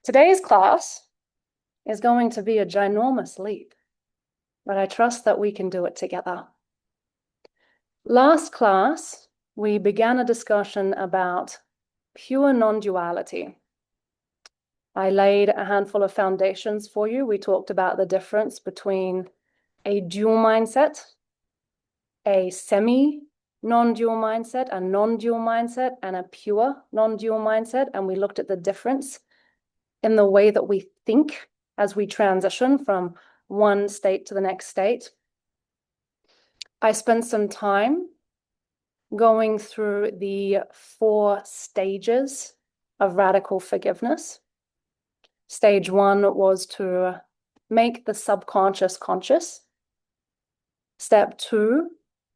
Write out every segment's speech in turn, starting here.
Today's class is going to be a ginormous leap, but I trust that we can do it together. Last class, we began a discussion about pure non-duality. I laid a handful of foundations for you. We talked about the difference between a dual mindset, a semi-non-dual mindset, a non-dual mindset, and a pure non-dual mindset. And we looked at the difference in the way that we think as we transition from one state to the next state. I spent some time going through the 4 stages of radical forgiveness. Stage 1 was to make the subconscious conscious. Step 2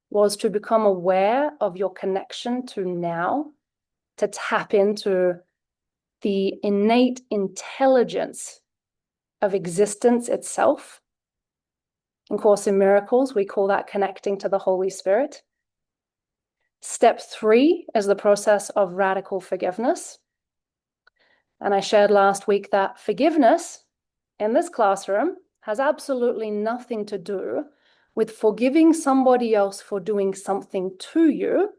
was to become aware of your connection to now, to tap into the innate intelligence of existence itself. In Course in Miracles, we call that connecting to the Holy Spirit. Step 3 is the process of radical forgiveness. And I shared last week that forgiveness in this classroom has absolutely nothing to do with forgiving somebody else for doing something to you,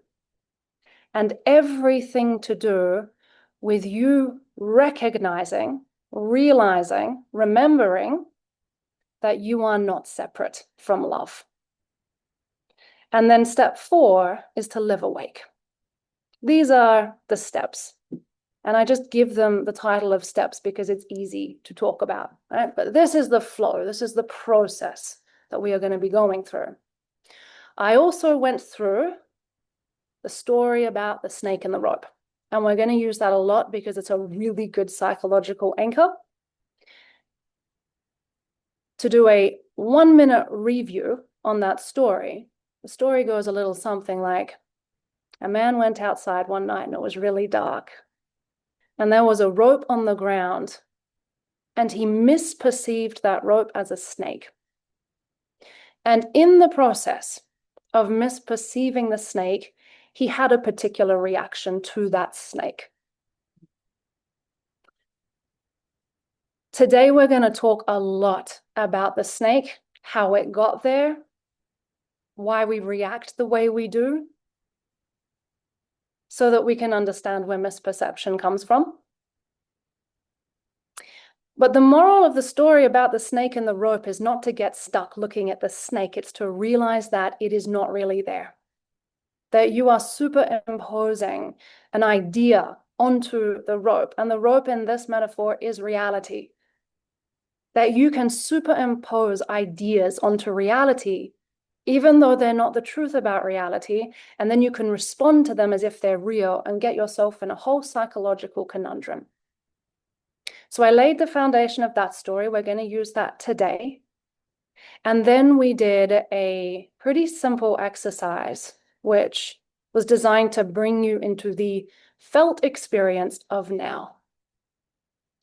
and everything to do with you recognizing, realizing, remembering that you are not separate from love. And then step 4 is to live awake. These are the steps. And I just give them the title of steps because it's easy to talk about, right? But this is the flow. This is the process that we are going to be going through. I also went through the story about the snake and the rope. And we're going to use that a lot because it's a really good psychological anchor. To do a 1-minute review on that story, the story goes a little something like, a man went outside one night and it was really dark. And there was a rope on the ground, and he misperceived that rope as a snake. And in the process of misperceiving the snake, he had a particular reaction to that snake. Today, we're going to talk a lot about the snake, how it got there, why we react the way we do, so that we can understand where misperception comes from. But the moral of the story about the snake and the rope is not to get stuck looking at the snake. It's to realize that it is not really there. That you are superimposing an idea onto the rope. And the rope in this metaphor is reality. That you can superimpose ideas onto reality, even though they're not the truth about reality. And then you can respond to them as if they're real and get yourself in a whole psychological conundrum. So I laid the foundation of that story. We're going to use that today. And then we did a pretty simple exercise, which was designed to bring you into the felt experience of now,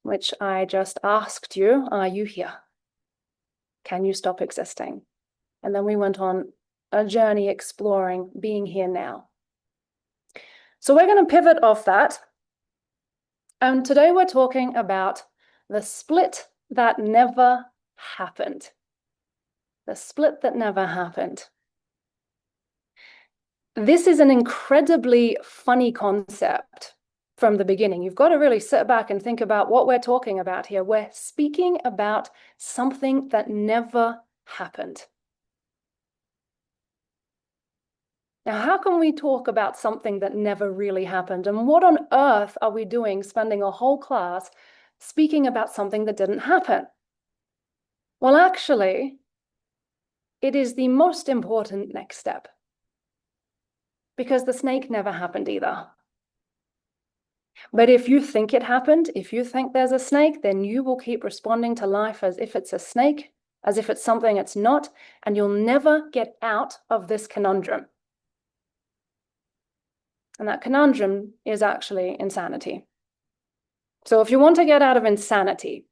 which I just asked you, are you here? Can you stop existing? And then we went on a journey exploring being here now. So we're going to pivot off that. And today we're talking about the split that never happened. The split that never happened. This is an incredibly funny concept from the beginning. You've got to really sit back and think about what we're talking about here. We're speaking about something that never happened. Now, how can we talk about something that never really happened? And what on earth are we doing spending a whole class speaking about something that didn't happen? Well, actually, it is the most important next step. Because the snake never happened either. But if you think it happened, if you think there's a snake, then you will keep responding to life as if it's a snake, as if it's something it's not, and you'll never get out of this conundrum. And that conundrum is actually insanity. So if you want to get out of insanity,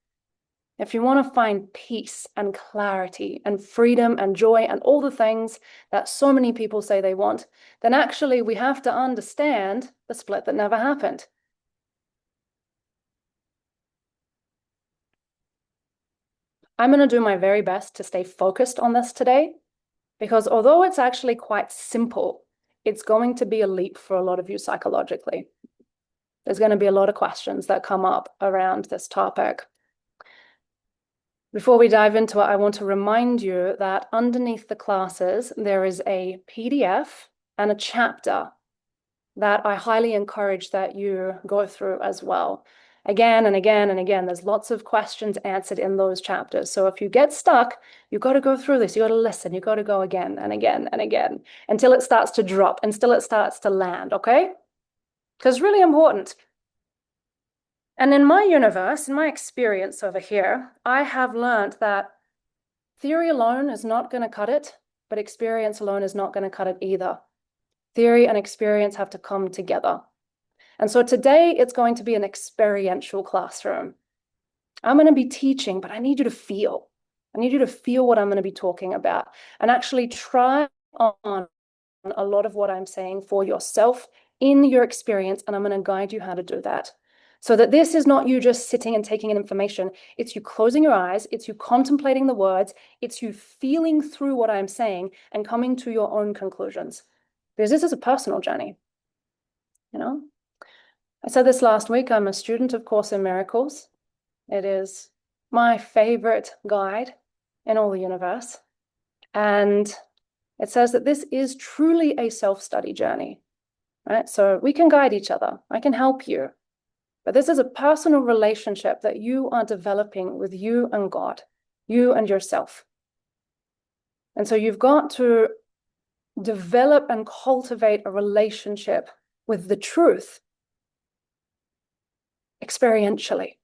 if you want to find peace and clarity and freedom and joy and all the things that so many people say they want, then actually we have to understand the split that never happened. I'm going to do my very best to stay focused on this today, because although it's actually quite simple, it's going to be a leap for a lot of you psychologically. There's going to be a lot of questions that come up around this topic. Before we dive into it, I want to remind you that underneath the classes, there is a PDF and a chapter that I highly encourage that you go through as well. Again and again and again, there's lots of questions answered in those chapters. So if you get stuck, you've got to go through this. You got to listen. You got to go again and again and again until it starts to drop, until it starts to land, okay? Because it's really important. And in my universe, in my experience over here, I have learned that theory alone is not going to cut it, but experience alone is not going to cut it either. Theory and experience have to come together. And so today it's going to be an experiential classroom. I'm going to be teaching, but I need you to feel. I need you to feel what I'm going to be talking about and actually try on a lot of what I'm saying for yourself in your experience. And I'm going to guide you how to do that. So that this is not you just sitting and taking in information. It's you closing your eyes. It's you contemplating the words. It's you feeling through what I'm saying and coming to your own conclusions. Because this is a personal journey, you know? I said this last week, I'm a student of Course in Miracles. It is my favorite guide in all the universe. And it says that this is truly a self-study journey, right? So we can guide each other. I can help you. But this is a personal relationship that you are developing with you and God, you and yourself. And so you've got to develop and cultivate a relationship with the truth experientially.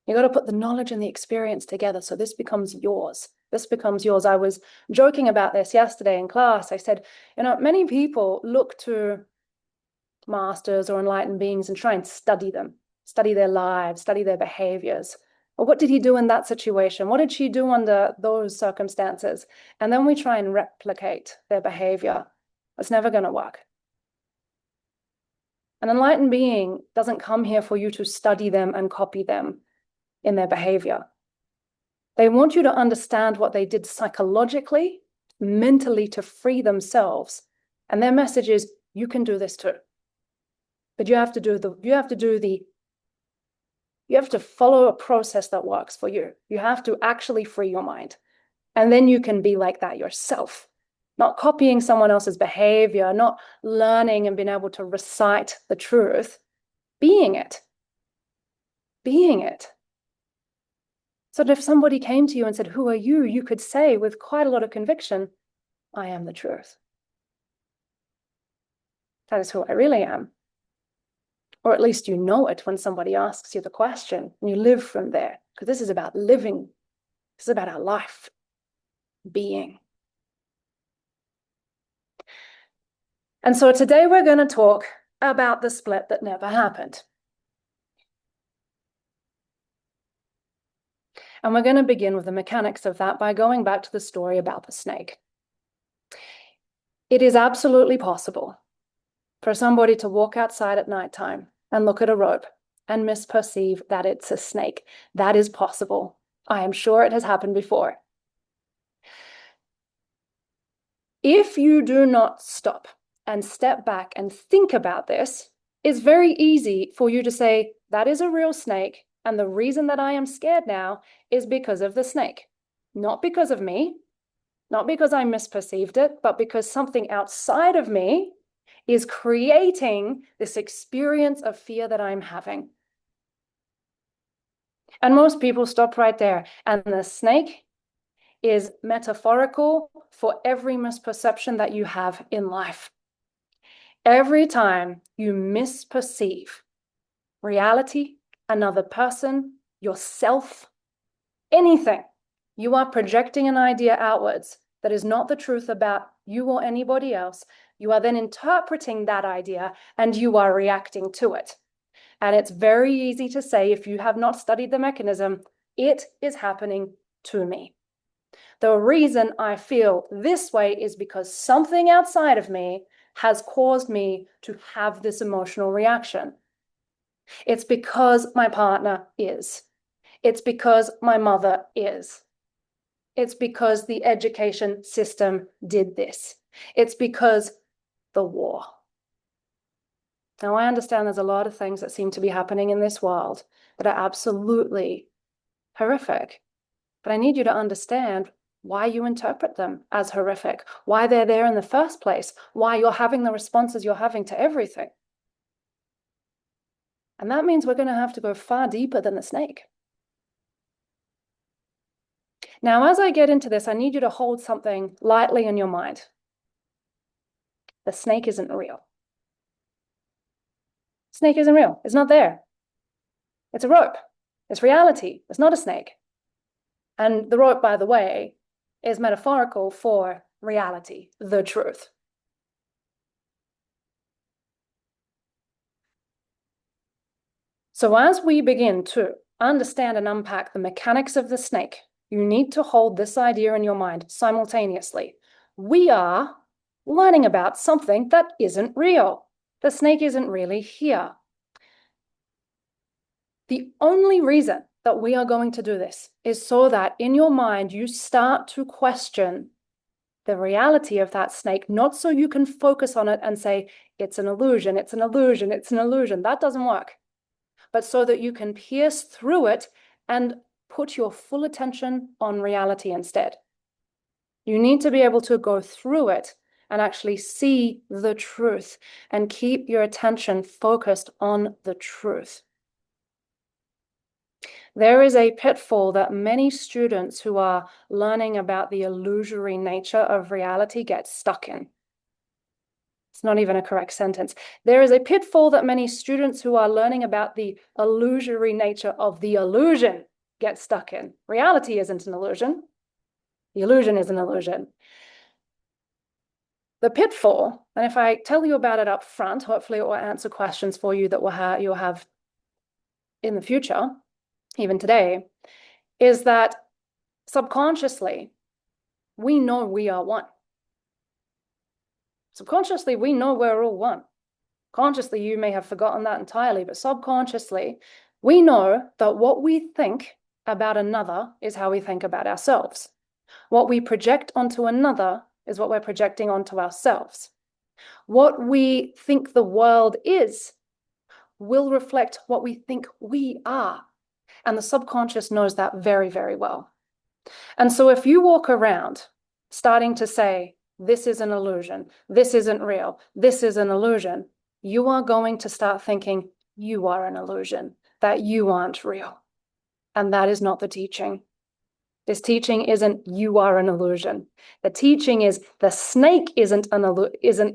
You got to put the knowledge and the experience together so this becomes yours. This becomes yours. I was joking about this yesterday in class. I said, you know, many people look to masters or enlightened beings and try and study them, study their lives, study their behaviors. Well, what did he do in that situation? What did she do under those circumstances? And then we try and replicate their behavior. It's never going to work. An enlightened being doesn't come here for you to study them and copy them in their behavior. They want you to understand what they did psychologically, mentally to free themselves. And their message is, you can do this too. But you have to follow a process that works for you. You have to actually free your mind. And then you can be like that yourself. Not copying someone else's behavior, not learning and being able to recite the truth, being it. Being it. So that if somebody came to you and said, who are you? You could say with quite a lot of conviction, I am the truth. That is who I really am. Or at least you know it when somebody asks you the question and you live from there. Because this is about living. This is about our life. Being. And so today we're going to talk about the split that never happened. And we're going to begin with the mechanics of that by going back to the story about the snake. It is absolutely possible for somebody to walk outside at nighttime and look at a rope and misperceive that it's a snake. That is possible. I am sure it has happened before. If you do not stop and step back and think about this, it's very easy for you to say, that is a real snake. And the reason that I am scared now is because of the snake. Not because of me, not because I misperceived it, but because something outside of me is creating this experience of fear that I'm having. And most people stop right there. And the snake is metaphorical for every misperception that you have in life. Every time you misperceive reality, another person, yourself, anything, you are projecting an idea outwards that is not the truth about you or anybody else. You are then interpreting that idea and you are reacting to it. And it's very easy to say, if you have not studied the mechanism, it is happening to me. The reason I feel this way is because something outside of me has caused me to have this emotional reaction. It's because my partner is. It's because my mother is. It's because the education system did this. It's because the war. Now, I understand there's a lot of things that seem to be happening in this world that are absolutely horrific, but I need you to understand why you interpret them as horrific, why they're there in the first place, why you're having the responses you're having to everything. And that means we're going to have to go far deeper than the snake. Now, as I get into this, I need you to hold something lightly in your mind. The snake isn't real. Snake isn't real. It's not there. It's a rope. It's reality. It's not a snake. And the rope, by the way, is metaphorical for reality, the truth. So as we begin to understand and unpack the mechanics of the snake, you need to hold this idea in your mind simultaneously. We are learning about something that isn't real. The snake isn't really here. The only reason that we are going to do this is so that in your mind you start to question the reality of that snake, not so you can focus on it and say, it's an illusion, it's an illusion, it's an illusion. That doesn't work. But so that you can pierce through it and put your full attention on reality instead. You need to be able to go through it and actually see the truth and keep your attention focused on the truth. There is a pitfall that many students who are learning about the illusory nature of reality get stuck in. It's not even a correct sentence. There is a pitfall that many students who are learning about the illusory nature of the illusion get stuck in. Reality isn't an illusion. The illusion is an illusion. The pitfall, and if I tell you about it up front, hopefully it will answer questions for you that you'll have in the future, even today, is that subconsciously, we know we are one. Subconsciously, we know we're all one. Consciously, you may have forgotten that entirely, but subconsciously, we know that what we think about another is how we think about ourselves. What we project onto another is what we're projecting onto ourselves. What we think the world is will reflect what we think we are. And the subconscious knows that very, very well. And so if you walk around starting to say, this is an illusion, this isn't real, this is an illusion, you are going to start thinking you are an illusion, that you aren't real. And that is not the teaching. This teaching isn't you are an illusion. The teaching is the snake isn't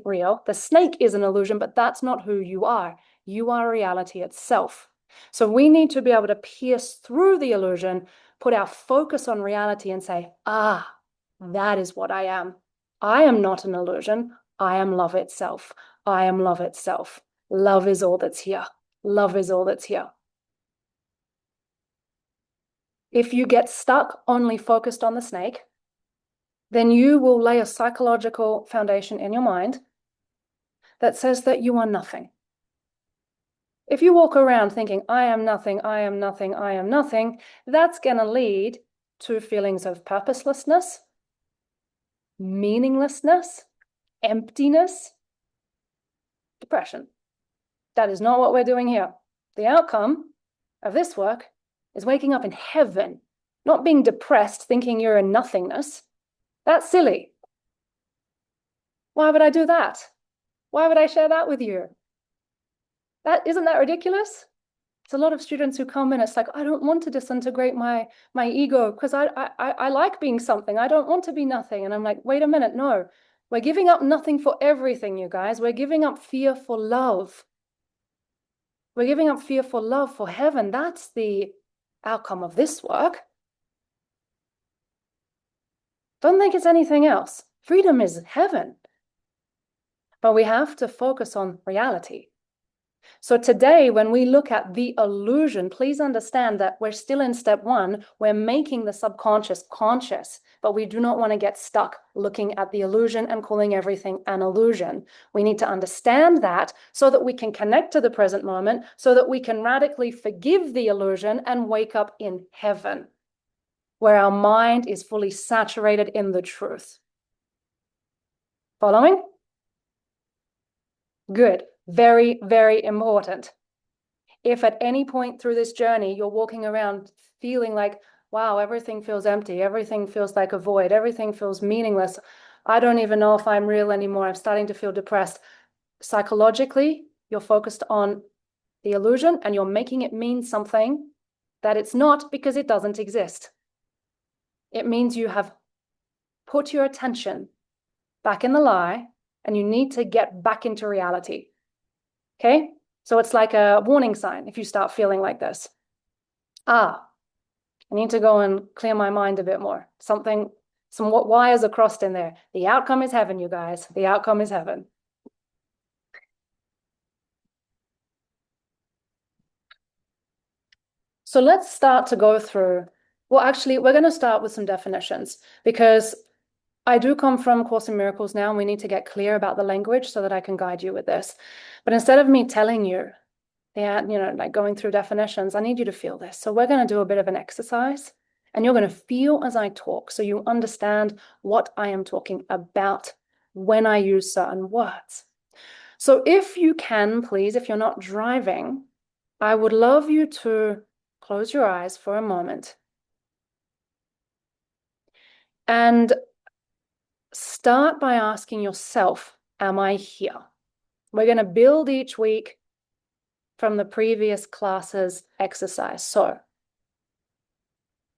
real. The snake is an illusion, but that's not who you are. You are reality itself. So we need to be able to pierce through the illusion, put our focus on reality and say, that is what I am. I am not an illusion. I am love itself. I am love itself. Love is all that's here. Love is all that's here. If you get stuck only focused on the snake, then you will lay a psychological foundation in your mind that says that you are nothing. If you walk around thinking, I am nothing, I am nothing, I am nothing, that's going to lead to feelings of purposelessness, meaninglessness, emptiness, depression. That is not what we're doing here. The outcome of this work is waking up in heaven, not being depressed, thinking you're in nothingness. That's silly. Why would I do that? Why would I share that with you? Isn't that ridiculous? It's a lot of students who come in, it's like, I don't want to disintegrate my ego because I like being something. I don't want to be nothing. And I'm like, wait a minute, no. We're giving up nothing for everything, you guys. We're giving up fear for love. We're giving up fear for love for heaven. That's the outcome of this work. Don't think it's anything else. Freedom is heaven. But we have to focus on reality. So today, when we look at the illusion, please understand that we're still in step one. We're making the subconscious conscious, but we do not want to get stuck looking at the illusion and calling everything an illusion. We need to understand that so that we can connect to the present moment, so that we can radically forgive the illusion and wake up in heaven, where our mind is fully saturated in the truth. Following? Good. Very, very important. If at any point through this journey, you're walking around feeling like, wow, everything feels empty, everything feels like a void, everything feels meaningless, I don't even know if I'm real anymore, I'm starting to feel depressed. Psychologically, you're focused on the illusion and you're making it mean something that it's not, because it doesn't exist. It means you have put your attention back in the lie and you need to get back into reality. Okay? So it's like a warning sign if you start feeling like this. I need to go and clear my mind a bit more. Some wires are crossed in there. The outcome is heaven, you guys. The outcome is heaven. So let's start to go through, well, actually, we're going to start with some definitions, because I do come from Course in Miracles now, and we need to get clear about the language so that I can guide you with this. But instead of me telling you, like going through definitions, I need you to feel this. So we're going to do a bit of an exercise, and you're going to feel as I talk so you understand what I am talking about when I use certain words. So if you can, please, if you're not driving, I would love you to close your eyes for a moment and start by asking yourself, am I here? We're going to build each week from the previous class's exercise. So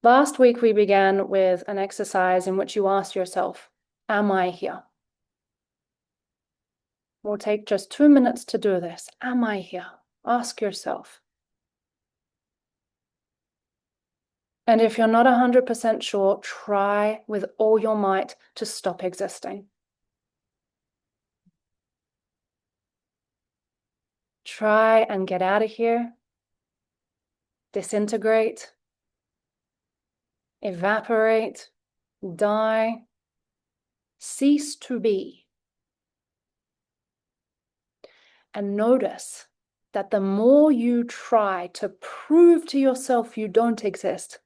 last week we began with an exercise in which you asked yourself, am I here? We'll take just 2 minutes to do this. Am I here? Ask yourself. And if you're not 100% sure, try with all your might to stop existing. Try and get out of here, disintegrate, evaporate, die, cease to be. And notice that the more you try to prove to yourself you don't exist,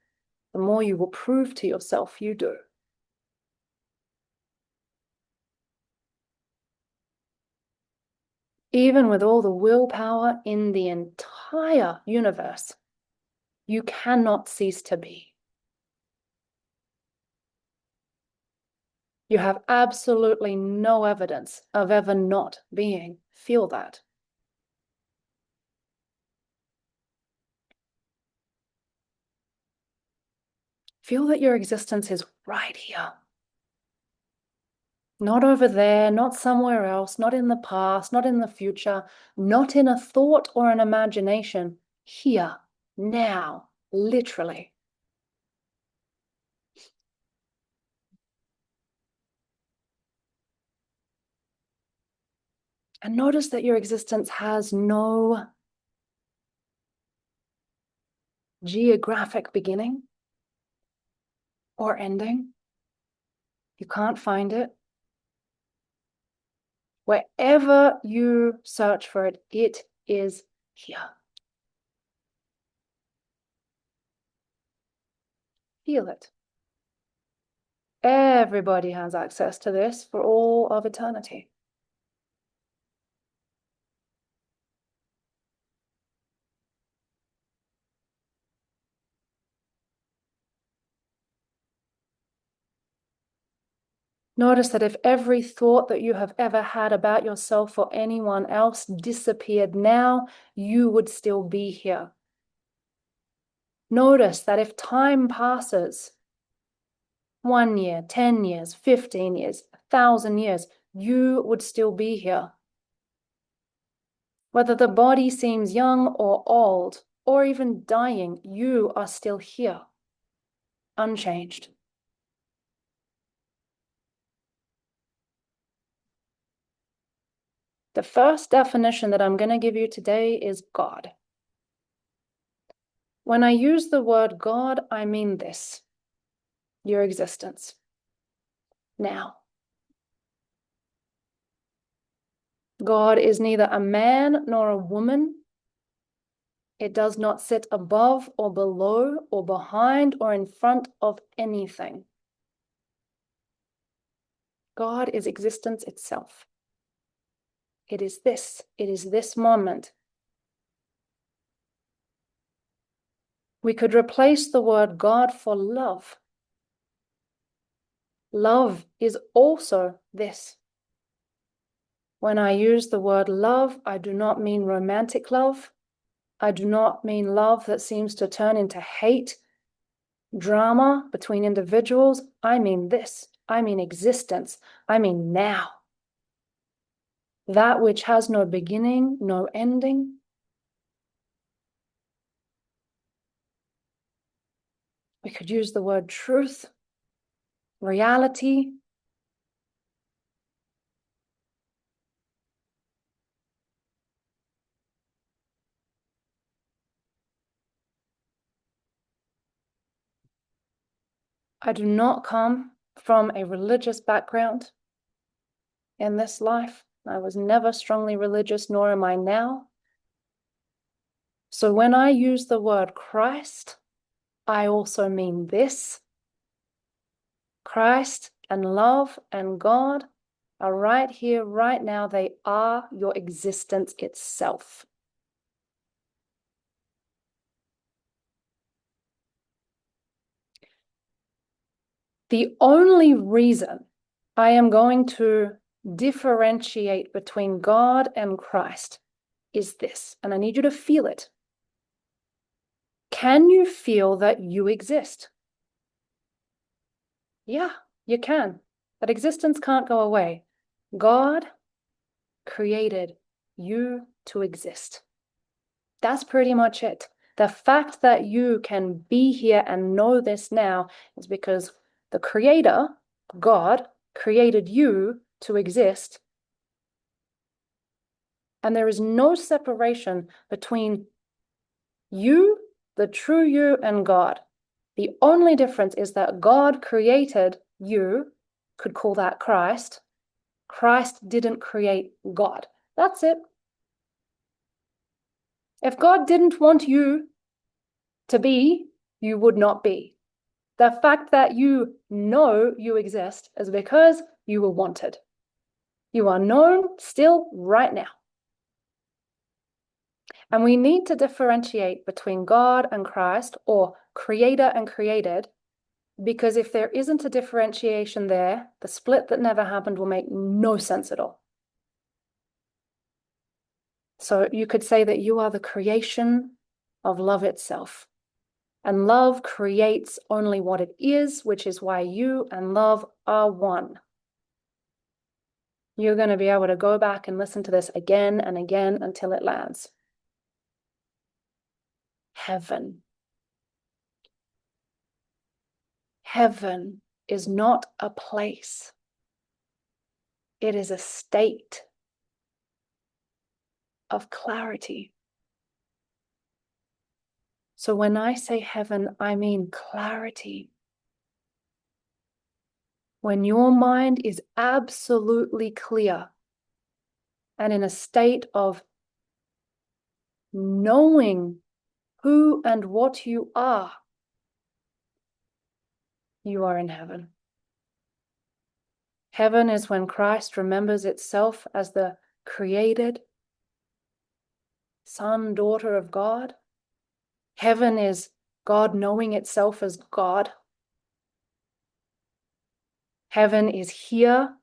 the more you will prove to yourself you do. Even with all the willpower in the entire universe, you cannot cease to be. You have absolutely no evidence of ever not being. Feel that. Feel that your existence is right here. Not over there, not somewhere else, not in the past, not in the future, not in a thought or an imagination. Here, now, literally. And notice that your existence has no geographic beginning or ending. You can't find it. Wherever you search for it, it is here. Feel it. Everybody has access to this for all of eternity. Notice that if every thought that you have ever had about yourself or anyone else disappeared now, you would still be here. Notice that if time passes, 1 year, 10 years, 15 years, 1,000 years, you would still be here. Whether the body seems young or old, or even dying, you are still here, unchanged. The first definition that I'm going to give you today is God. When I use the word God, I mean this: your existence. Now, God is neither a man nor a woman. It does not sit above or below or behind or in front of anything. God is existence itself. It is this moment. We could replace the word God for love. Love is also this. When I use the word love, I do not mean romantic love. I do not mean love that seems to turn into hate, drama between individuals. I mean this. I mean existence. I mean now. That which has no beginning, no ending. We could use the word truth, reality. I do not come from a religious background in this life. I was never strongly religious, nor am I now. So when I use the word Christ, I also mean this. Christ and love and God are right here, right now. They are your existence itself. The only reason I am going to differentiate between God and Christ is this, and I need you to feel it. Can you feel that you exist? Yeah, you can. That existence can't go away. God created you to exist. That's pretty much it. The fact that you can be here and know this now is because the Creator, God, created you to exist. And there is no separation between you, the true you, and God. The only difference is that God created you, could call that Christ. Christ didn't create God. That's it. If God didn't want you to be, you would not be. The fact that you know you exist is because you were wanted. You are known still right now. And we need to differentiate between God and Christ, or creator and created, because if there isn't a differentiation there, the split that never happened will make no sense at all. So you could say that you are the creation of love itself. And love creates only what it is, which is why you and love are one. You're going to be able to go back and listen to this again and again until it lands. Heaven. Heaven is not a place. It is a state of clarity. So when I say heaven, I mean clarity. When your mind is absolutely clear and in a state of knowing who and what you are in heaven. Heaven is when Christ remembers itself as the created son, daughter of God. Heaven is God knowing itself as God. Heaven is here.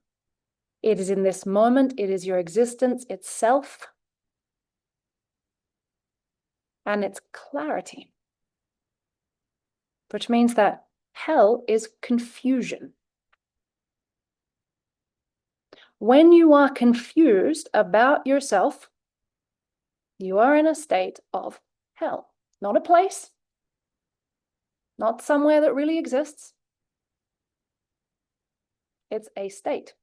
It is in this moment. It is your existence itself. And it's clarity, which means that hell is confusion. When you are confused about yourself, you are in a state of hell. Not a place, not somewhere that really exists. It's a state.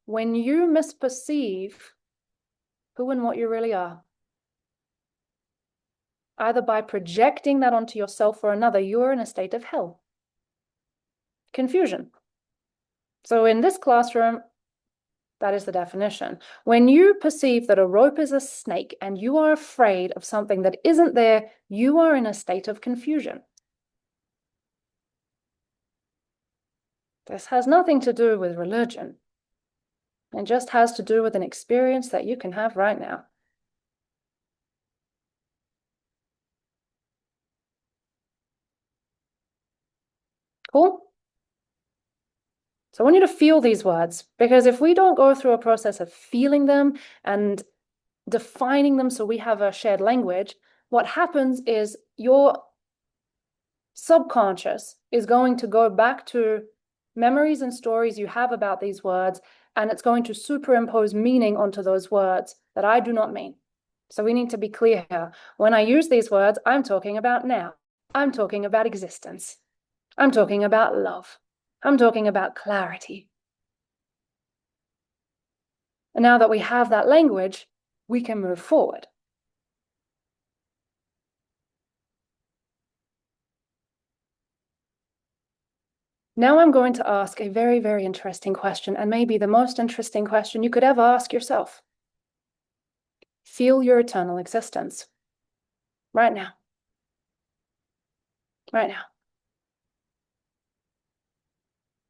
when you misperceive who and what you really are, either by projecting that onto yourself or another, you're in a state of hell. Confusion. So in this classroom, that is the definition. When you perceive that a rope is a snake and you are afraid of something that isn't there, you are in a state of confusion. This has nothing to do with religion. It just has to do with an experience that you can have right now. Cool? So I want you to feel these words, because if we don't go through a process of feeling them and defining them so we have a shared language, what happens is your subconscious is going to go back to memories and stories you have about these words, and it's going to superimpose meaning onto those words that I do not mean. So we need to be clear here. When I use these words, I'm talking about now. I'm talking about existence. I'm talking about love. I'm talking about clarity. And now that we have that language, we can move forward. Now I'm going to ask a very, very interesting question, and maybe the most interesting question you could ever ask yourself. Feel your eternal existence. Right now. Right now.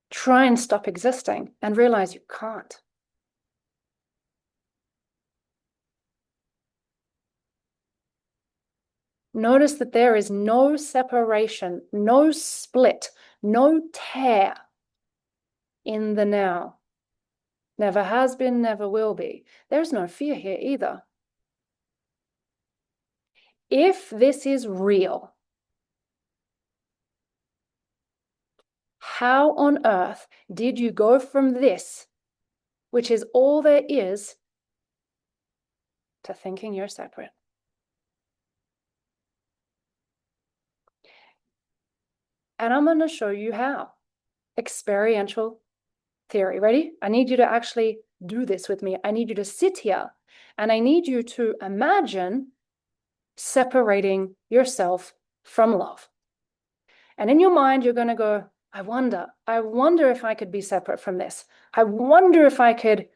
Try and stop existing and realize you can't. Notice that there is no separation, no split, no tear in the now. Never has been, never will be. There's no fear here either. If this is real, how on earth did you go from this, which is all there is, to thinking you're separate? And I'm going to show you how. Experiential theory. Ready? I need you to actually do this with me. I need you to sit here and I need you to imagine separating yourself from love. And in your mind, you're going to go, I wonder if I could be separate from this. I wonder if I could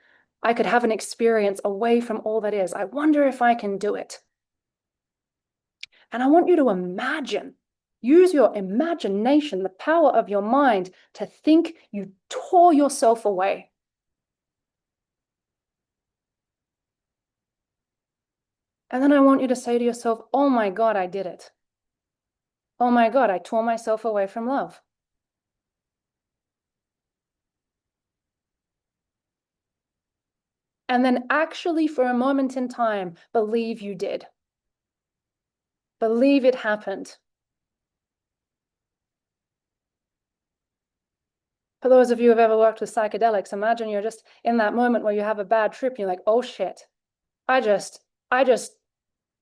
have an experience away from all that is. I wonder if I can do it. And I want you to imagine, use your imagination, the power of your mind to think you tore yourself away. And then I want you to say to yourself, oh my God, I did it. Oh my God, I tore myself away from love. And then actually, for a moment in time, believe you did. Believe it happened. For those of you who have ever worked with psychedelics, imagine you're just in that moment where you have a bad trip and you're like, oh shit, I just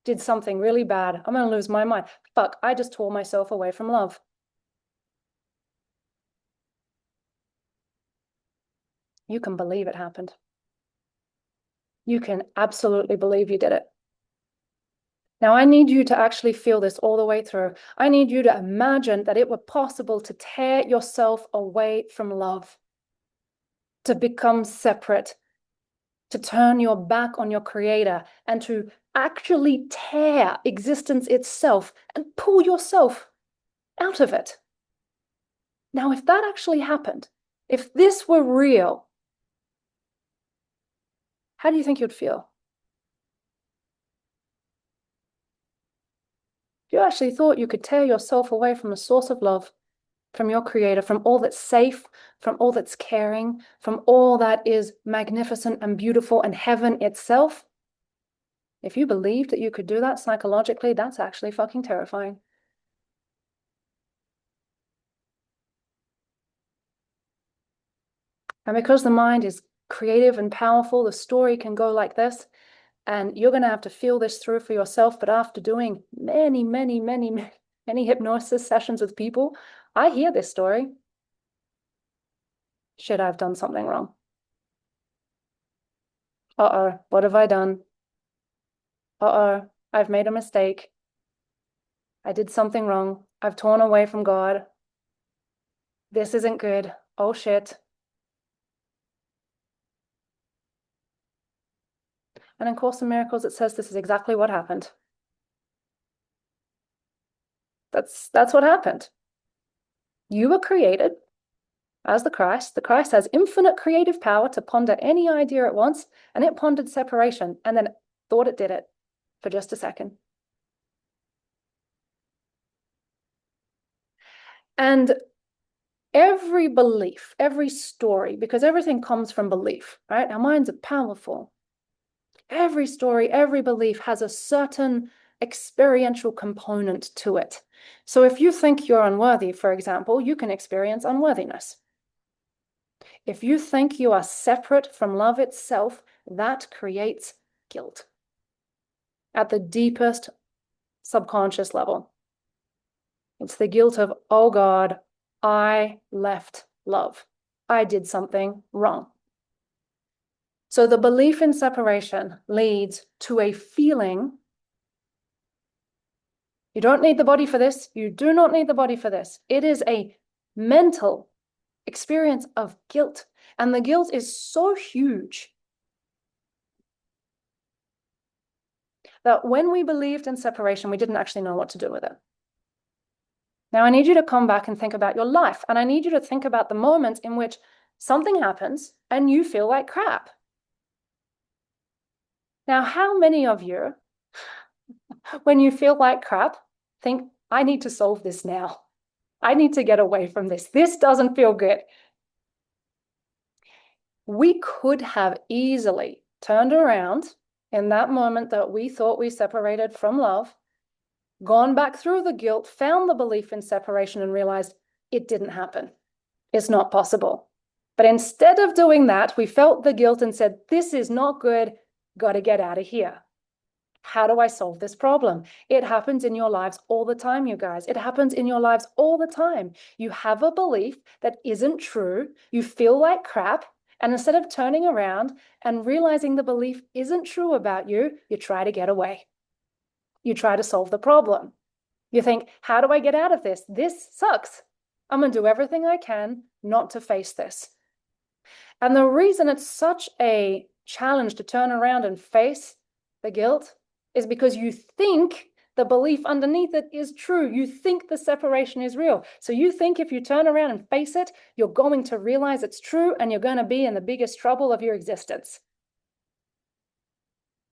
did something really bad. I'm going to lose my mind. Fuck, I just tore myself away from love. You can believe it happened. You can absolutely believe you did it. Now, I need you to actually feel this all the way through. I need you to imagine that it were possible to tear yourself away from love, to become separate, to turn your back on your creator, and to actually tear existence itself and pull yourself out of it. Now, if that actually happened, if this were real, how do you think you'd feel? If you actually thought you could tear yourself away from the source of love, from your creator, from all that's safe, from all that's caring, from all that is magnificent and beautiful and heaven itself, if you believed that you could do that psychologically, that's actually fucking terrifying. And because the mind is creative and powerful, the story can go like this. And you're going to have to feel this through for yourself. But after doing many, many, many, many hypnosis sessions with people, I hear this story. Shit, I've done something wrong. Uh-oh, what have I done? Uh-oh, I've made a mistake. I did something wrong. I've torn away from God. This isn't good. Oh shit. And in Course in Miracles, it says this is exactly what happened. That's what happened. You were created as the Christ. The Christ has infinite creative power to ponder any idea at once, and it pondered separation and then thought it did it for just a second. And every belief, every story, because everything comes from belief, right? Our minds are powerful. Every story, every belief has a certain experiential component to it. So if you think you're unworthy, for example, you can experience unworthiness. If you think you are separate from love itself, that creates guilt at the deepest subconscious level. It's the guilt of, oh God, I left love. I did something wrong. So the belief in separation leads to a feeling. You don't need the body for this. You do not need the body for this. It is a mental experience of guilt. And the guilt is so huge that when we believed in separation, we didn't actually know what to do with it. Now, I need you to come back and think about your life. And I need you to think about the moments in which something happens and you feel like crap. Now, how many of you, when you feel like crap, think, I need to solve this now. I need to get away from this. This doesn't feel good. We could have easily turned around in that moment that we thought we separated from love, gone back through the guilt, found the belief in separation, and realized it didn't happen. It's not possible. But instead of doing that, we felt the guilt and said, this is not good. Got to get out of here. How do I solve this problem? It happens in your lives all the time, you guys. It happens in your lives all the time. You have a belief that isn't true. You feel like crap. And instead of turning around and realizing the belief isn't true about you, you try to get away. You try to solve the problem. You think, how do I get out of this? This sucks. I'm going to do everything I can not to face this. And the reason it's such a challenge to turn around and face the guilt is because you think the belief underneath it is true. You think the separation is real. So you think if you turn around and face it, you're going to realize it's true and you're going to be in the biggest trouble of your existence.